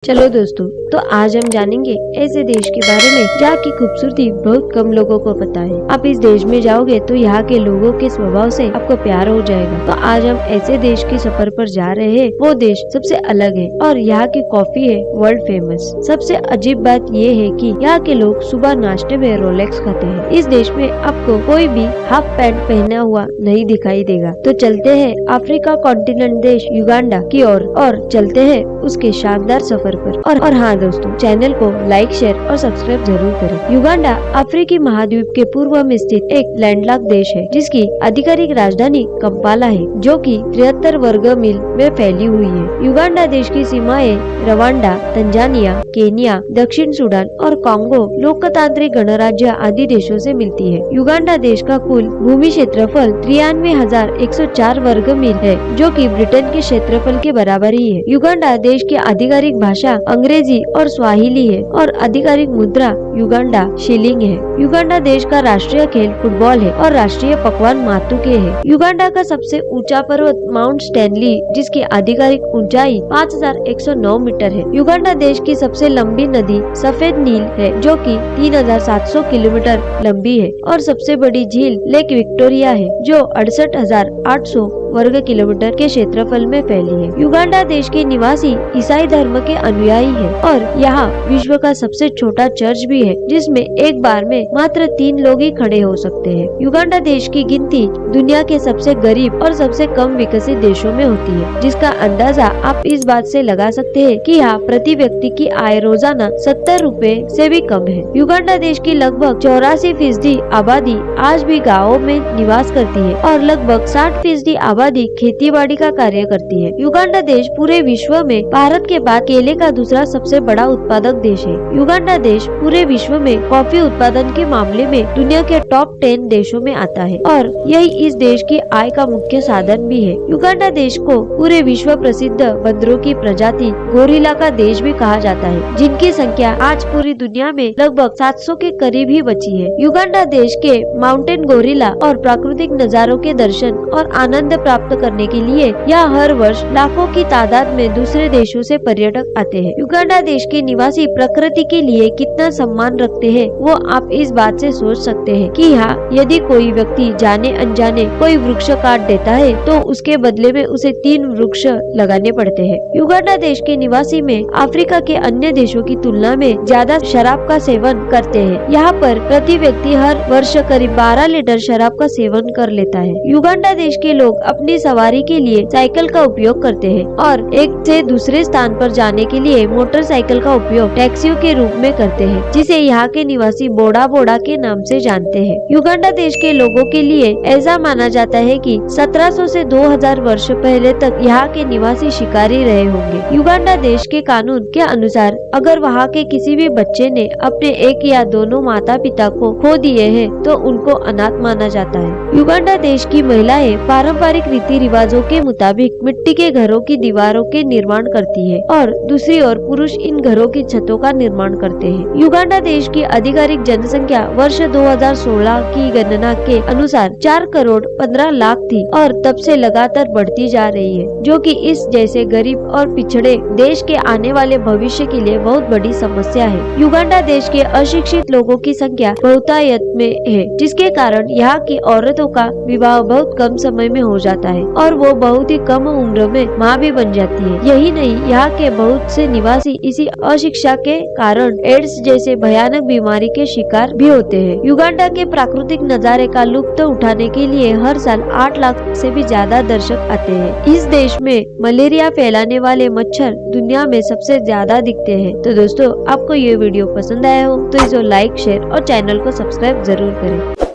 चलो दोस्तों, तो आज हम जानेंगे ऐसे देश के बारे में जहाँ की खूबसूरती बहुत कम लोगों को पता है। आप इस देश में जाओगे तो यहाँ के लोगों के स्वभाव से आपको प्यार हो जाएगा। तो आज हम ऐसे देश के सफर पर जा रहे हैं। वो देश सबसे अलग है और यहाँ की कॉफी है वर्ल्ड फेमस। सबसे अजीब बात ये है कि यहाँ के लोग सुबह नाश्ते में रोलेक्स खाते हैं। इस देश में आपको कोई भी हाफ पैंट पहना हुआ नहीं दिखाई देगा। तो चलते हैं अफ्रीका कॉन्टिनेंट देश युगांडा की ओर और चलते हैं उसके शानदार सफर पर। और हाँ दोस्तों, चैनल को लाइक, शेयर और सब्सक्राइब जरूर करें। युगांडा अफ्रीकी महाद्वीप के पूर्व में स्थित एक लैंडलॉक देश है जिसकी आधिकारिक राजधानी कंपाला है, जो कि 73 वर्ग मील में फैली हुई है। युगांडा देश की सीमाएं रवांडा, तंजानिया, केनिया, दक्षिण सूडान और कांगो लोकतांत्रिक गणराज्य आदि देशों से मिलती है। युगांडा देश का कुल भूमि क्षेत्रफल 93,104 वर्ग मील है, जो कि ब्रिटेन के क्षेत्रफल के बराबर ही है। युगांडा देश की आधिकारिक भाषा अंग्रेजी और स्वाहिली है और आधिकारिक मुद्रा युगांडा शिलिंग है। युगांडा देश का राष्ट्रीय खेल फुटबॉल है और राष्ट्रीय पकवान मातुके है। युगांडा का सबसे ऊंचा पर्वत माउंट स्टैनली, जिसकी आधिकारिक ऊंचाई 5,109 मीटर है। युगांडा देश की सबसे लंबी नदी सफेद नील है, जो कि 3,700 किलोमीटर लंबी है और सबसे बड़ी झील लेक विक्टोरिया है, जो 68,800 वर्ग किलोमीटर के क्षेत्रफल में फैली है। युगांडा देश के निवासी ईसाई धर्म के अनुयायी है और यहाँ विश्व का सबसे छोटा चर्च भी है, जिसमें एक बार में मात्र 3 लोग ही खड़े हो सकते हैं। युगांडा देश की गिनती दुनिया के सबसे गरीब और सबसे कम विकसित देशों में होती है, जिसका अंदाजा आप इस बात से लगा सकते हैं कि यहाँ प्रति व्यक्ति की आय रोजाना 70 रुपए से भी कम है। युगांडा देश की लगभग 84% आबादी आज भी गाँवों में निवास करती है और लगभग 60% आबादी खेती-बाड़ी का कार्य करती है। युगांडा देश पूरे विश्व में भारत के बाद केले का दूसरा सबसे बड़ा उत्पादक देश है। युगांडा देश पूरे विश्व में कॉफी उत्पादन के मामले में दुनिया के टॉप 10 देशों में आता है और यही इस देश की आय का मुख्य साधन भी है। युगांडा देश को पूरे विश्व प्रसिद्ध बंदरों की प्रजाति गोरिल्ला का देश भी कहा जाता है, जिनकी संख्या आज पूरी दुनिया में लगभग 700 के करीब ही बची है। युगांडा देश के माउंटेन गोरिल्ला और प्राकृतिक नजारों के दर्शन और आनंद प्राप्त करने के लिए यहाँ हर वर्ष लाखों की तादाद में दूसरे देशों से पर्यटक आते हैं। युगांडा देश के निवासी प्रकृति के लिए कितना सम्मान रखते हैं, वो आप इस बात से सोच सकते हैं कि यहाँ यदि कोई व्यक्ति जाने अनजाने कोई वृक्ष काट देता है तो उसके बदले में उसे 3 वृक्ष लगाने पड़ते हैं। युगांडा देश के निवासी में अफ्रीका के अन्य देशों की तुलना में ज्यादा शराब का सेवन करते हैं। यहाँ पर प्रति व्यक्ति हर वर्ष करीब 12 लीटर शराब का सेवन कर लेता है। युगांडा देश के लोग अपनी सवारी के लिए साइकिल का उपयोग करते हैं और एक से दूसरे स्थान पर जाने के लिए मोटरसाइकिल का उपयोग टैक्सियों के रूप में करते हैं, जिसे यहाँ के निवासी बोड़ा बोड़ा के नाम से जानते हैं। युगांडा देश के लोगों के लिए ऐसा माना जाता है कि 1700 से 2000 वर्ष पहले तक यहाँ के निवासी शिकारी रहे होंगे। युगांडा देश के कानून के अनुसार अगर वहाँ के किसी भी बच्चे ने अपने एक या दोनों माता पिता को खो दिए हैं तो उनको अनाथ माना जाता है। युगांडा देश की महिलाएं पारंपरिक रीति रिवाजों के मुताबिक मिट्टी के घरों की दीवारों के निर्माण करती है और दूसरी ओर पुरुष इन घरों की छतों का निर्माण करते हैं। युगांडा देश की आधिकारिक जनसंख्या वर्ष 2016 की गणना के अनुसार 4 करोड़ 15 लाख थी और तब से लगातार बढ़ती जा रही है, जो कि इस जैसे गरीब और पिछड़े देश के आने वाले भविष्य के लिए बहुत बड़ी समस्या है। युगांडा देश के अशिक्षित लोगों की संख्या बहुतायत में है, जिसके कारण यहाँ की औरतों का विवाह बहुत कम समय में हो जाता है और वो बहुत ही कम उम्र में माँ भी बन जाती है। यही नहीं, यहाँ के बहुत से निवासी इसी अशिक्षा के कारण एड्स जैसे भयानक बीमारी के शिकार भी होते हैं। युगांडा के प्राकृतिक नजारे का लुत्फ उठाने के लिए हर साल 8 लाख से भी ज्यादा दर्शक आते हैं। इस देश में मलेरिया फैलाने वाले मच्छर दुनिया में सबसे ज्यादा दिखते हैं। तो दोस्तों, आपको ये वीडियो पसंद आया हो तो इसे लाइक, शेयर और चैनल को सब्सक्राइब जरूर करें।